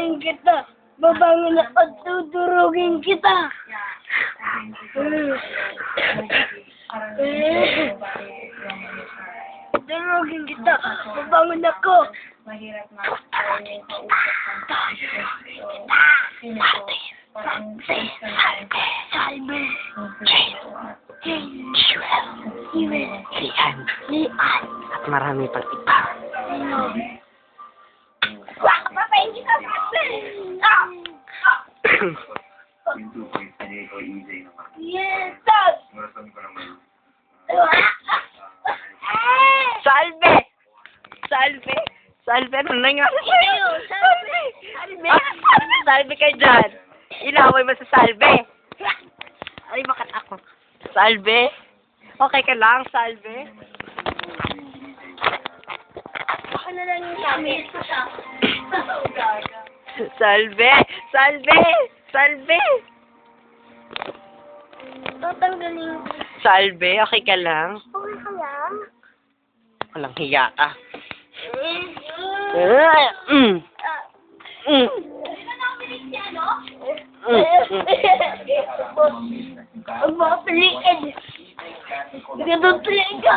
Babangunin kita. Babangon ako, tudurugin kita. Durugin kita. Babangon ako. Tudurugin kita. Salve. Lian. At marami pang iba. Salve! Salve! Salve! Ano nangyari sa'yo? Salve! Salve kayo dyan! Inaway mo sa salve! Ay, bakit ako? Salve? Okay ka lang, salve? Baka na lang yung gamit ko siya. Salve! Salve! Salve! Tatanggalin. Salve, okay ka lang? Okay ka lang? Walang hiya ka. Ang mga piliin. Ganun piliin ka.